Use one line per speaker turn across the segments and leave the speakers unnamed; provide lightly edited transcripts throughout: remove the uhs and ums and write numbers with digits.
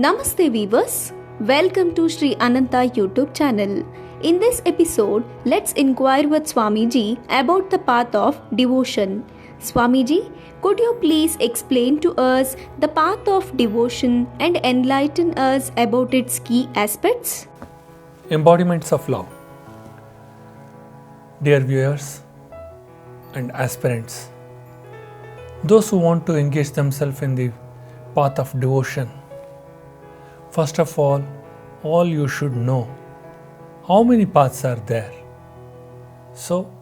Namaste viewers, welcome to Sri Anantha YouTube channel. In this episode, let's inquire with Swamiji about the path of devotion. Swamiji, could you please explain to us the path of devotion and enlighten us about its key aspects?
Embodiments of love. Dear viewers and aspirants, those who want to engage themselves in the path of devotion, first of all you should know how many paths are there. So,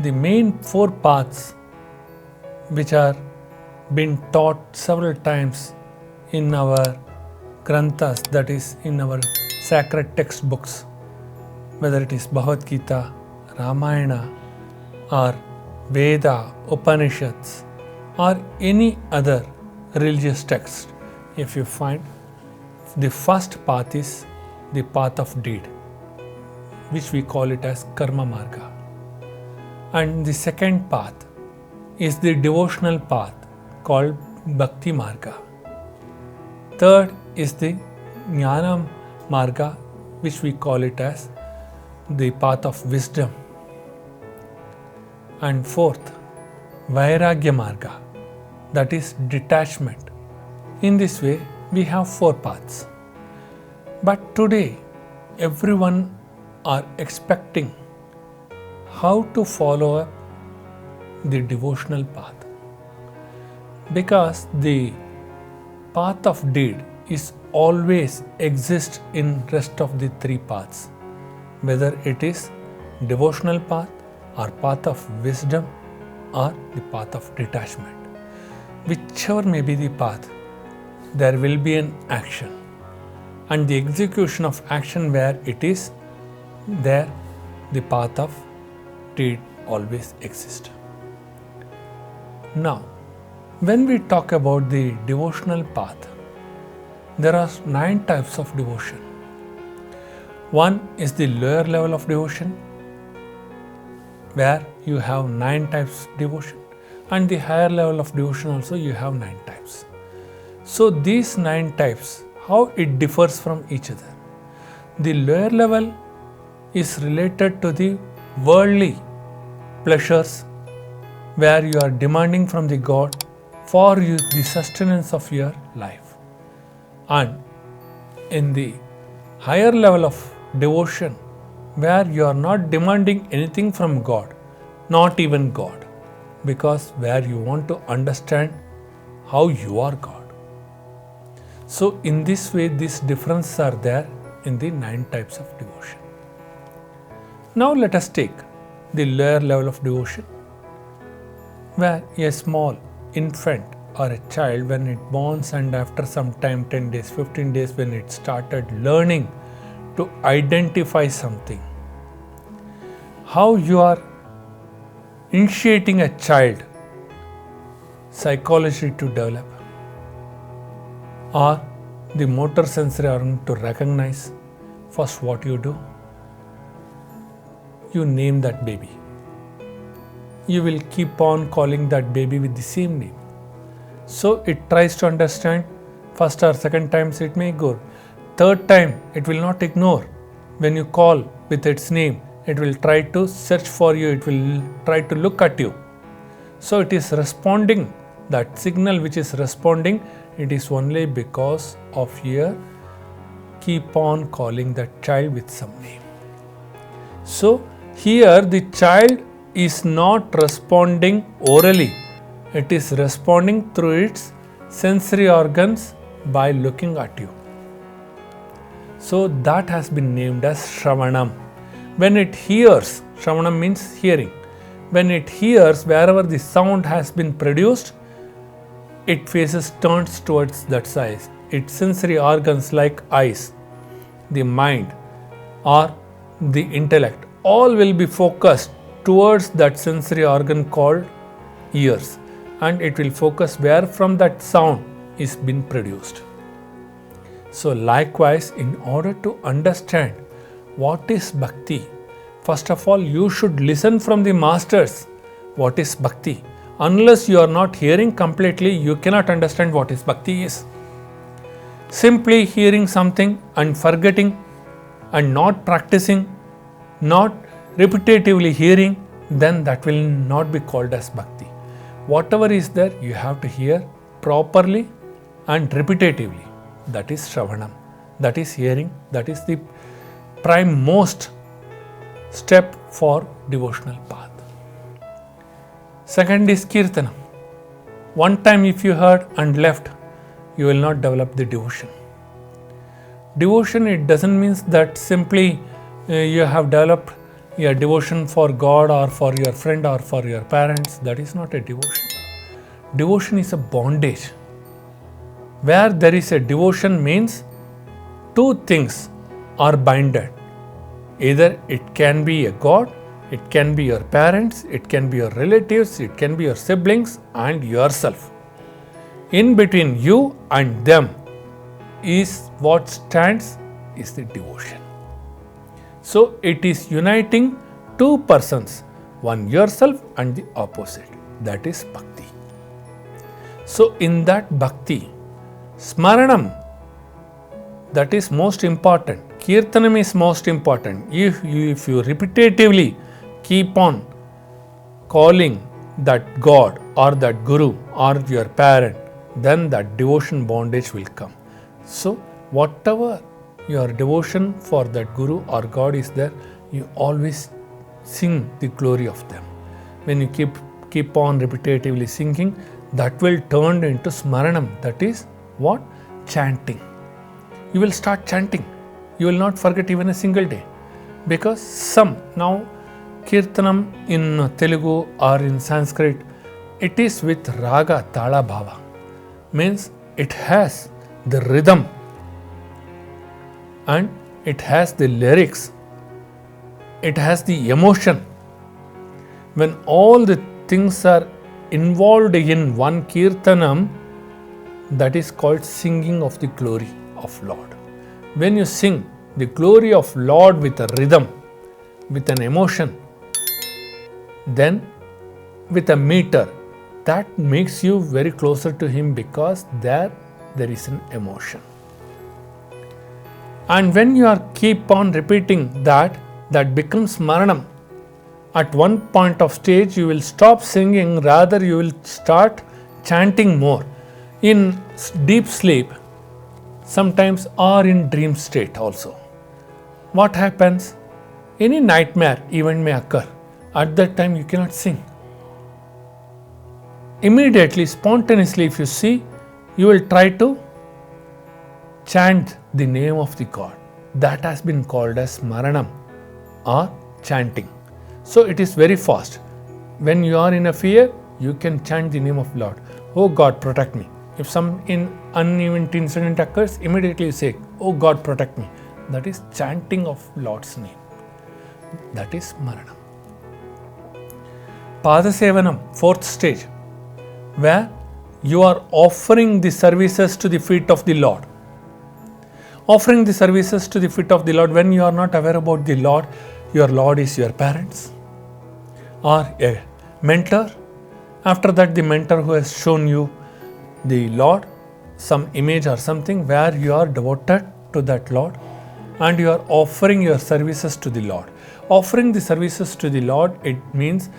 the main 4 paths which are been taught several times in our granthas, that is in our sacred textbooks, whether it is Bhagavad Gita, Ramayana or Veda, Upanishads or any other religious text, if you find, the first path is the path of deed, which we call it as karma marga. And the second path is the devotional path called bhakti marga. Third is the jnana marga, which we call it as the path of wisdom. And fourth, vairagya marga, that is detachment. In this way, we have 4 paths. But today, everyone are expecting how to follow up the devotional path. Because the path of deed is always exists in rest of the 3 paths. Whether it is devotional path or path of wisdom or the path of detachment. Whichever may be the path, there will be an action, and the execution of action where it is there, the path of deed always exists. Now, when we talk about the devotional path, there are 9 types of devotion. One is the lower level of devotion, where you have 9 types of devotion, and the higher level of devotion also you have 9 types. So these 9 types, how it differs from each other. The lower level is related to the worldly pleasures, where you are demanding from the God for you the sustenance of your life. And in the higher level of devotion, where you are not demanding anything from God, not even God, because where you want to understand how you are God. So in this way, these differences are there in the 9 types of devotion. Now let us take the lower level of devotion, where a small infant or a child, when it borns and after some time, 10 days, 15 days, when it started learning to identify something, how you are initiating a child psychology to develop, or the motor sensory organ to recognize. First, what you do? You name that baby. You will keep on calling that baby with the same name. So it tries to understand. First or second times it may ignore. Third time it will not ignore. When you call with its name, it will try to search for you. It will try to look at you. So it is responding. That signal which is responding, it is only because of your keep on calling that child with some name. So here the child is not responding orally. It is responding through its sensory organs by looking at you. So that has been named as Shravanam. When it hears, Shravanam means hearing. When it hears, wherever the sound has been produced, it faces turns towards that side. Its sensory organs like eyes, the mind or the intellect, all will be focused towards that sensory organ called ears, and it will focus where from that sound is being produced. So likewise, in order to understand what is bhakti, first of all you should listen from the masters what is bhakti. Unless you are not hearing completely, you cannot understand what is bhakti is. simply hearing something and forgetting and not practicing, not repetitively hearing, then that will not be called as bhakti. Whatever is there, you have to hear properly and repetitively. That is shravanam, that is hearing, that is the prime most step for devotional path. Second is kirtanam. One time if you heard and left, you will not develop the devotion. Devotion, it doesn't mean that simply you have developed your devotion for God or for your friend or for your parents. That is not a devotion. Devotion is a bondage. Where there is a devotion means two things are binded. Either it can be a God, it can be your parents, it can be your relatives, it can be your siblings and yourself. In between you and them is what stands is the devotion. So it is uniting two persons, one yourself and the opposite. That is bhakti. So in that bhakti, smaranam, that is most important. Kirtanam is most important. If you repetitively keep on calling that God or that Guru or your parent, then that devotion bondage will come. So whatever your devotion for that Guru or God is there, you always sing the glory of them. When you keep on repetitively singing, that will turn into smaranam. That is what? Chanting. You will start chanting. You will not forget even a single day. Because now kirtanam in Telugu or in Sanskrit, it is with raga tala bhava. Means it has the rhythm and it has the lyrics. It has the emotion. When all the things are involved in one kirtanam, that is called singing of the glory of Lord. When you sing the glory of Lord with a rhythm, with an emotion, then with a meter, that makes you very closer to Him because there is an emotion. And when you keep on repeating that becomes smaranam. At one point of stage, you will stop singing, rather you will start chanting more. In deep sleep, sometimes or in dream state also. What happens? Any nightmare event may occur. At that time, you cannot sing. Immediately, spontaneously, if you see, you will try to chant the name of the God. That has been called as smaranam or chanting. So it is very fast. When you are in a fear, you can chant the name of Lord. Oh God, protect me. If some uneven incident occurs, immediately you say, oh God, protect me. That is chanting of Lord's name. That is smaranam. Padasevanam, fourth stage, where you are offering the services to the feet of the Lord. Offering the services to the feet of the Lord when you are not aware about the Lord. Your Lord is your parents or a mentor. After that, the mentor who has shown you the Lord, some image or something where you are devoted to that Lord and you are offering your services to the Lord. Offering the services to the Lord, it means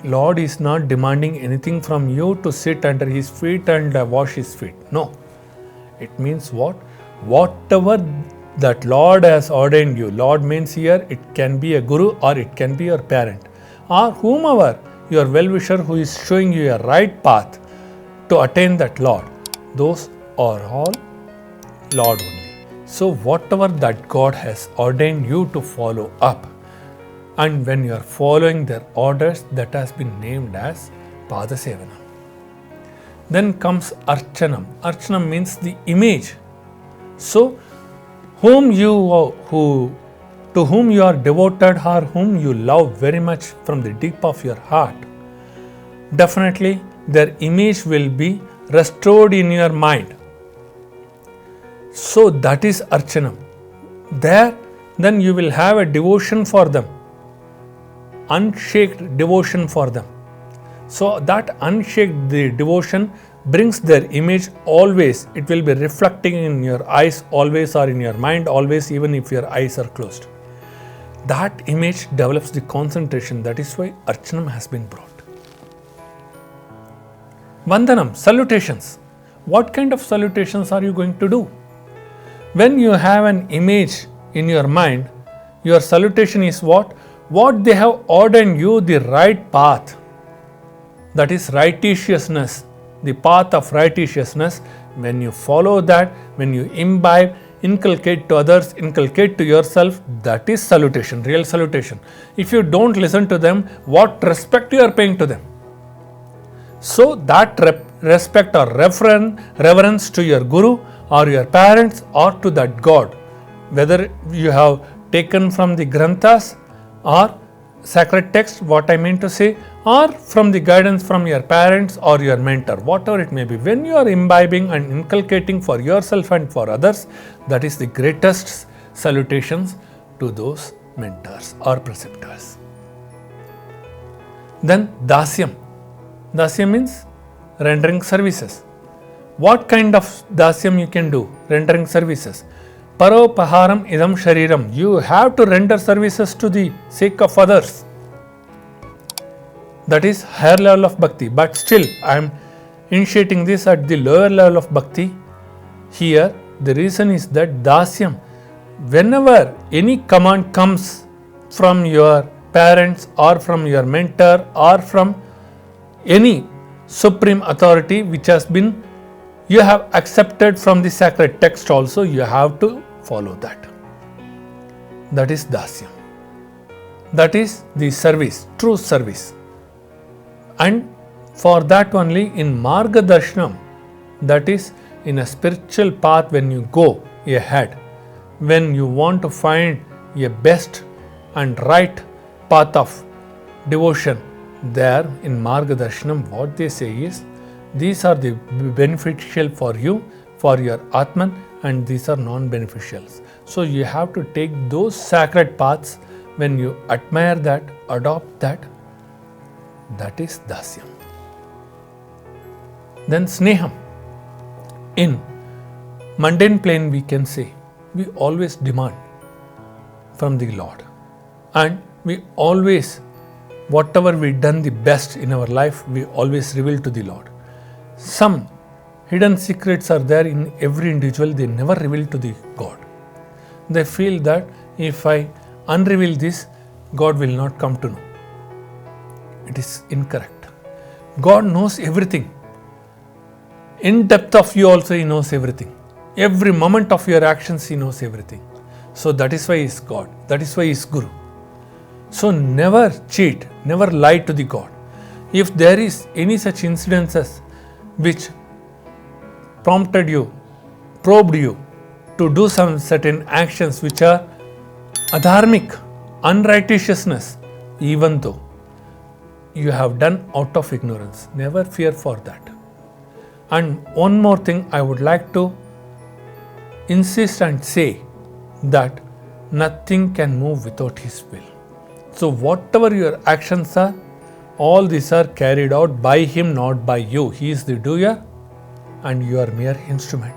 Lord is not demanding anything from you to sit under His feet and wash His feet. No. It means what? Whatever that Lord has ordained you. Lord means here it can be a Guru or it can be your parent or whomever, your well-wisher who is showing you a right path to attain that Lord. Those are all Lord only. So whatever that God has ordained you to follow up, and when you are following their orders, that has been named as Padasevanam. Then comes Archanam. Archanam means the image. So, to whom you are devoted or whom you love very much from the deep of your heart, definitely their image will be restored in your mind. So that is Archanam. Then you will have a devotion for them, unshaked devotion for them. So that unshaked devotion brings their image always. It will be reflecting in your eyes always, or in your mind always, even if your eyes are closed. That image develops the concentration. That is why Archanam has been brought. Vandanam, salutations. What kind of salutations are you going to do? When you have an image in your mind, your salutation is what? What they have ordained you, the right path. That is righteousness, the path of righteousness. When you follow that, when you imbibe, inculcate to others, inculcate to yourself, that is salutation, real salutation. If you don't listen to them, what respect you are paying to them? So that respect or reverence to your guru or your parents or to that God, whether you have taken from the granthas or sacred text, what I mean to say, or from the guidance from your parents or your mentor, whatever it may be. When you are imbibing and inculcating for yourself and for others, that is the greatest salutations to those mentors or preceptors. Then Dasyam. Dasyam means rendering services. What kind of Dasyam you can do? Rendering services. Paropaharam idam shariram. You have to render services to the sake of others. That is higher level of bhakti. But still, I am initiating this at the lower level of bhakti. Here, the reason is that Dasyam, whenever any command comes from your parents or from your mentor or from any supreme authority which has been, you have accepted from the sacred text also, you have to follow that. That is Dasyam. That is the service, true service. And for that only in Marga Darshanam, that is in a spiritual path, when you go ahead, when you want to find a best and right path of devotion, there in Marga Darshanam, what they say is, these are the beneficial for you, for your Atman, and these are non-beneficials. So you have to take those sacred paths. When you admire that, adopt that, that is Dasyam. Then Sneham. In mundane plane we can say, we always demand from the Lord. And we always, whatever we done the best in our life, we always reveal to the Lord. Some hidden secrets are there in every individual, they never reveal to the God. They feel that if I unreveal this, God will not come to know. It is incorrect. God knows everything. In depth of you also He knows everything. Every moment of your actions He knows everything. So that is why He is God. That is why He is Guru. So never cheat, never lie to the God. If there is any such incidences which prompted you, probed you to do some certain actions which are adharmic, unrighteousness, even though you have done out of ignorance, never fear for that. And one more thing I would like to insist and say, that nothing can move without His will. So whatever your actions are, all these are carried out by Him, not by you. He is the doer and you are mere instrument.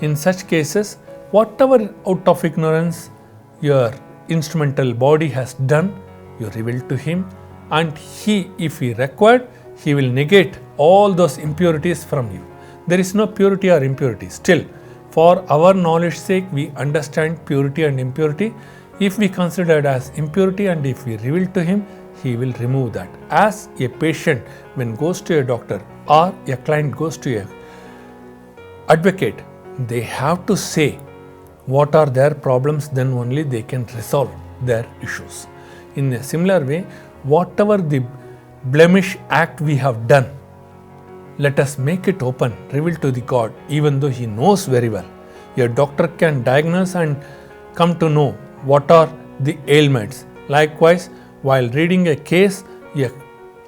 In such cases, whatever out of ignorance your instrumental body has done, you reveal to Him, and He, if He required, He will negate all those impurities from you. There is no purity or impurity. Still, for our knowledge sake, we understand purity and impurity. If we consider it as impurity and if we reveal to Him, He will remove that. As a patient when goes to a doctor or a client goes to a advocate, they have to say what are their problems, then only they can resolve their issues. In a similar way, whatever the blemish act we have done, let us make it open, reveal to the God, even though He knows very well. Your doctor can diagnose and come to know what are the ailments. Likewise, while reading a case, an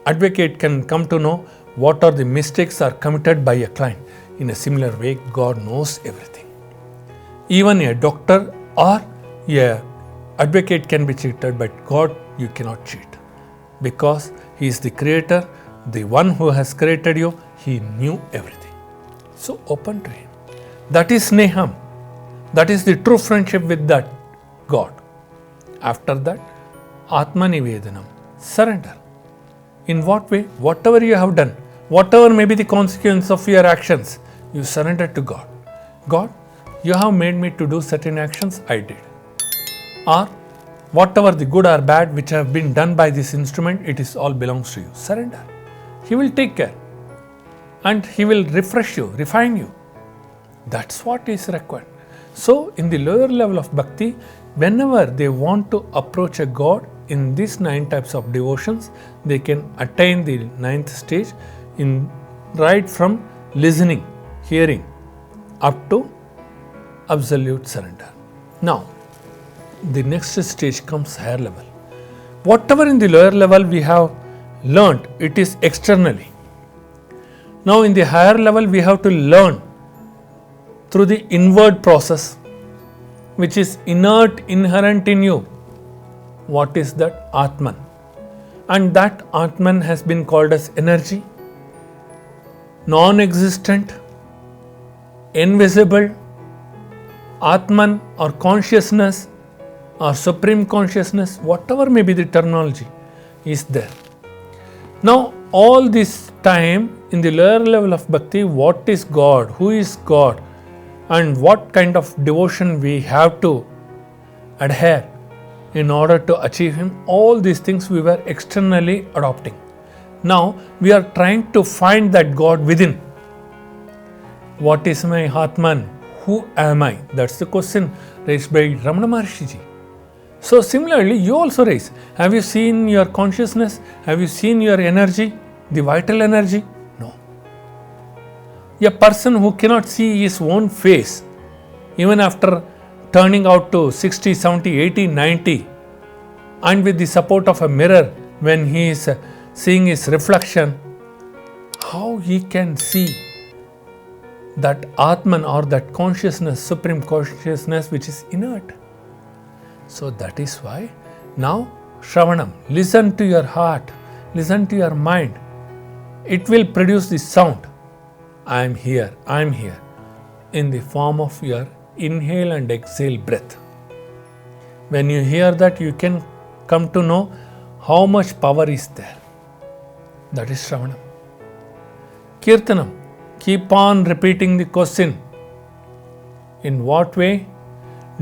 advocate can come to know what are the mistakes are committed by a client. In a similar way, God knows everything. Even a doctor or a advocate can be cheated, but God you cannot cheat, because He is the creator, the one who has created you. He knew everything. So open to Him. That is Sneham. That is the true friendship with that God. After that, Atma Nivedanam. Surrender. In what way? Whatever you have done, whatever may be the consequence of your actions, you surrender to God. God, you have made me to do certain actions, I did. Or whatever the good or bad which have been done by this instrument, it is all belongs to you. Surrender. He will take care. And He will refresh you, refine you. That's what is required. So, in the lower level of bhakti, whenever they want to approach a God in these 9 types of devotions, they can attain the 9th stage in right from listening, hearing, up to absolute surrender. Now, the next stage comes higher level. Whatever in the lower level we have learnt, it is externally. Now, in the higher level, we have to learn through the inward process, which is inherent in you. What is that? Atman. And that Atman has been called as energy, non-existent, invisible, Atman or consciousness or supreme consciousness, whatever may be the terminology, is there. Now, all this time in the lower level of bhakti, what is God, who is God, and what kind of devotion we have to adhere in order to achieve Him, all these things we were externally adopting. Now, we are trying to find that God within. What is my Atman? Who am I? That's the question raised by Ramana Maharshi. So similarly, you also raise. Have you seen your consciousness? Have you seen your energy? The vital energy? No. A person who cannot see his own face, even after turning out to 60, 70, 80, 90, and with the support of a mirror, when he is seeing his reflection, how he can see that Atman or that consciousness, supreme consciousness which is inert? So that is why now Shravanam, listen to your heart, listen to your mind. It will produce the sound. I am here, in the form of your inhale and exhale breath. When you hear that, you can come to know how much power is there. That is Shravanam. Kirtanam, keep on repeating the question. In what way?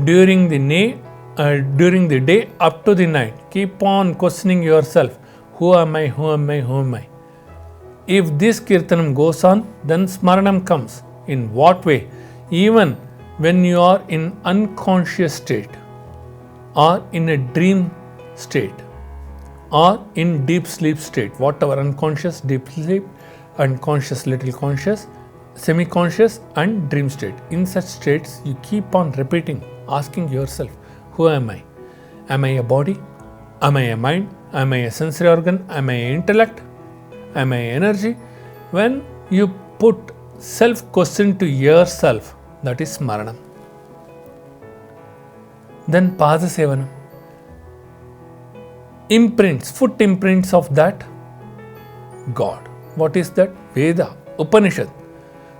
During the day up to the night, keep on questioning yourself. Who am I? Who am I? Who am I? If this kirtanam goes on, then smaranam comes. In what way? Even when you are in unconscious state, or in a dream state, or in deep sleep state, whatever, unconscious, deep sleep, unconscious, little conscious, semi-conscious and dream state. In such states, you keep on repeating, asking yourself, who am I? Am I a body? Am I a mind? Am I a sensory organ? Am I an intellect? Am I energy? When you put self-question to yourself, that is smaranam. Then Padasevanam. Imprints, foot imprints of that God. What is that? Veda, Upanishad.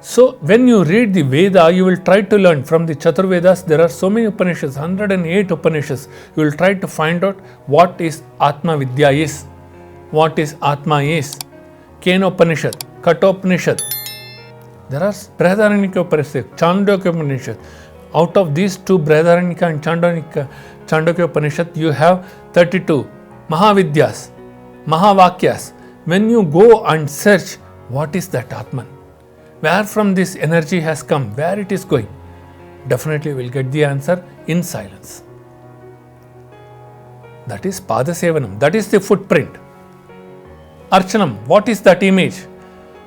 So when you read the Veda, you will try to learn from the Chaturvedas. There are so many Upanishads, 108 Upanishads. You will try to find out what is Atma Vidya is, what is Atma is. Kenopanishad, Katopanishad. There are Brihadaranyaka Upanishad, Chandogya Upanishad. Out of these two, Brihadaranyaka and Chandogya Upanishad, you have 32 Mahavidyas, Mahavakyas. When you go and search, what is that Atman? Where from this energy has come, where it is going? Definitely will get the answer in silence. That is Padasevanam, that is the footprint. Archanam, what is that image?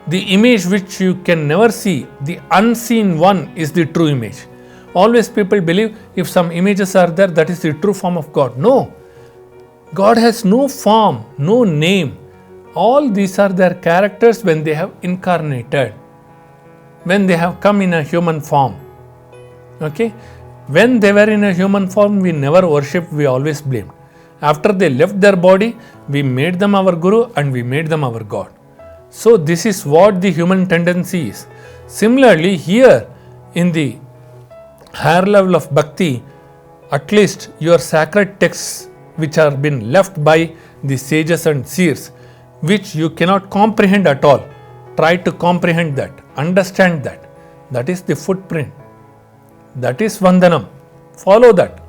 The image which you can never see, the unseen one is the true image. Always people believe if some images are there, that is the true form of God. No. God has no form, no name. All these are their characters when they have incarnated, when they have come in a human form. Okay? When they were in a human form, we never worshipped, we always blamed. After they left their body, we made them our Guru and we made them our God. So this is what the human tendency is. Similarly, here in the higher level of Bhakti, at least your sacred texts which are been left by the sages and seers, which you cannot comprehend at all, try to comprehend that, understand that. That is the footprint. That is Vandanam. Follow that.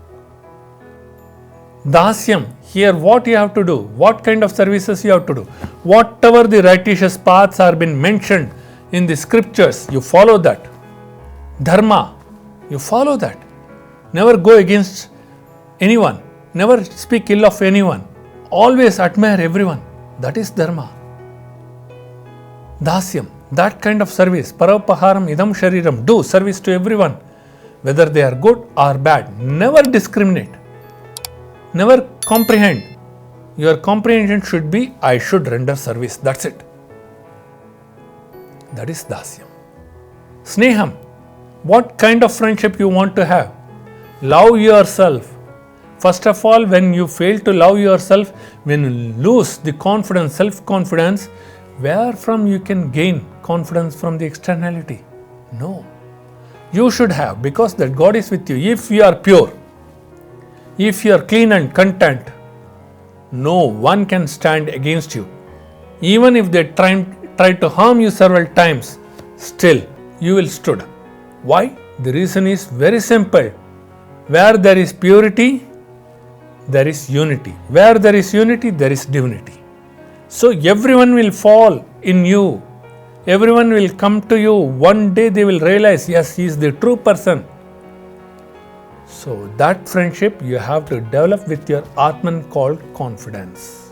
Dasyam, here what you have to do, what kind of services you have to do, whatever the righteous paths are been mentioned in the scriptures, you follow that. Dharma, you follow that. Never go against anyone, never speak ill of anyone, always admire everyone. That is Dharma. Dasyam, that kind of service. Parapaharam idam shariram, do service to everyone, whether they are good or bad. Never discriminate. Never comprehend. Your comprehension should be, I should render service. That's it. That is Dasyam. Sneham. What kind of friendship you want to have? Love yourself. First of all, when you fail to love yourself, when you lose the confidence, self-confidence, where from you can gain confidence from the externality? No. You should have, because that God is with you. If you are pure, if you are clean and content, no one can stand against you. Even if they try to harm you several times, still you will stood. Why? The reason is very simple. Where there is purity, there is unity. Where there is unity, there is divinity. So everyone will fall in you. Everyone will come to you. One day they will realize, yes, he is the true person. So that friendship you have to develop with your Atman called confidence.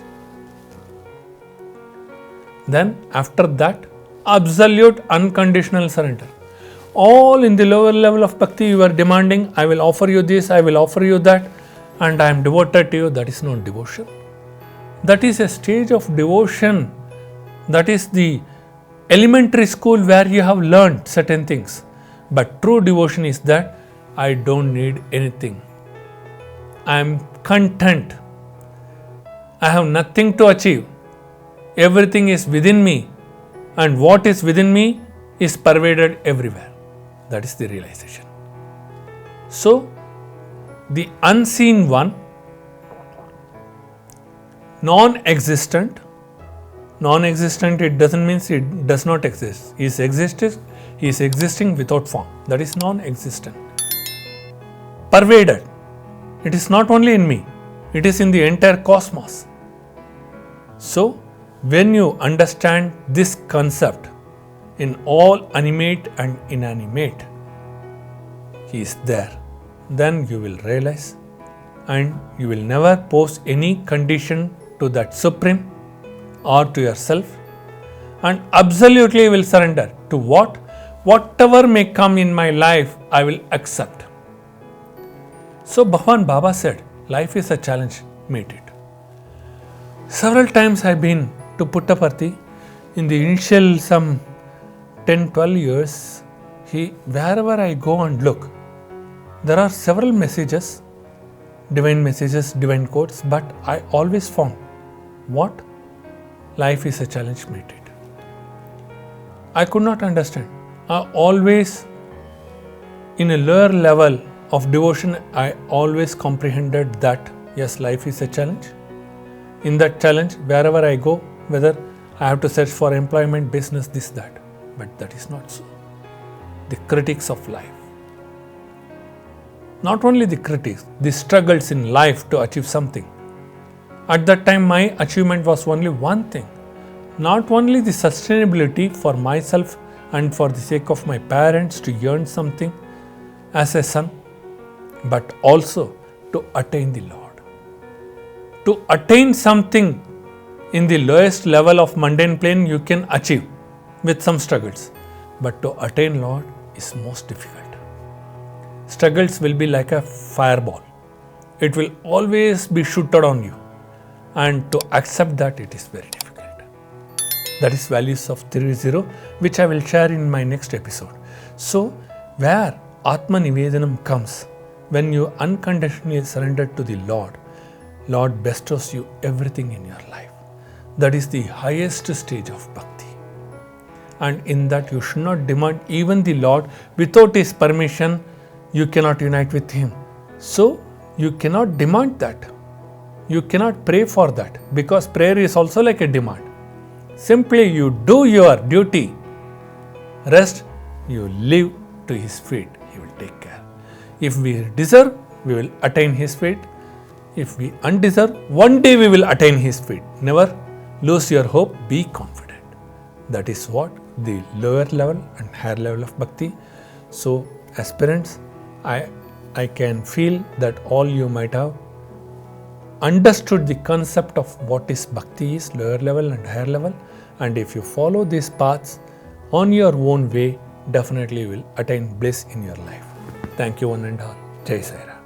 Then after that, absolute unconditional surrender. All in the lower level of Bhakti you are demanding, I will offer you this, I will offer you that, and I am devoted to you. That is not devotion. That is a stage of devotion. That is the elementary school where you have learned certain things. But true devotion is that I don't need anything. I am content. I have nothing to achieve. Everything is within me, and what is within me is pervaded everywhere. That is the realization. So, the unseen one, non-existent, it doesn't mean it does not exist. He is existing without form. That is non-existent. Pervaded. It is not only in me, it is in the entire cosmos. So, when you understand this concept, in all animate and inanimate, he is there. Then you will realize, and you will never pose any condition to that Supreme or to yourself, and absolutely will surrender to what? Whatever may come in my life, I will accept. So Bhagavan Baba said, life is a challenge, meet it. Several times I have been to Puttaparthi. In the initial some 10-12 years, wherever I go and look, there are several messages, divine quotes, but I always found, what? Life is a challenge, meet it. I could not understand. I always, in a lower level of devotion, I always comprehended that, yes, life is a challenge. In that challenge, wherever I go, whether I have to search for employment, business, this, that. But that is not so. The critics of life. Not only the critics, the struggles in life to achieve something. At that time, my achievement was only one thing. Not only the sustainability for myself and for the sake of my parents to earn something as a son, but also to attain the Lord. To attain something in the lowest level of mundane plane you can achieve with some struggles. But to attain Lord is most difficult. Struggles will be like a fireball. It will always be shooted on you. And to accept that, it is very difficult. That is values of 3.0, which I will share in my next episode. So, where Atma Nivedanam comes, when you unconditionally surrender to the Lord bestows you everything in your life. That is the highest stage of Bhakti. and in that you should not demand even the Lord. Without His permission, you cannot unite with Him. So, you cannot demand that. You cannot pray for that, because prayer is also like a demand. Simply you do your duty. Rest, you leave to His feet. He will take care. If we deserve, we will attain His feet. If we undeserve, one day we will attain His feet. Never lose your hope. Be confident. That is what the lower level and higher level of bhakti. So, aspirants, I can feel that all you might have understood the concept of what is bhakti is, lower level and higher level, and if you follow these paths on your own way, definitely you will attain bliss in your life. Thank you one and all. Jai Sai Ram.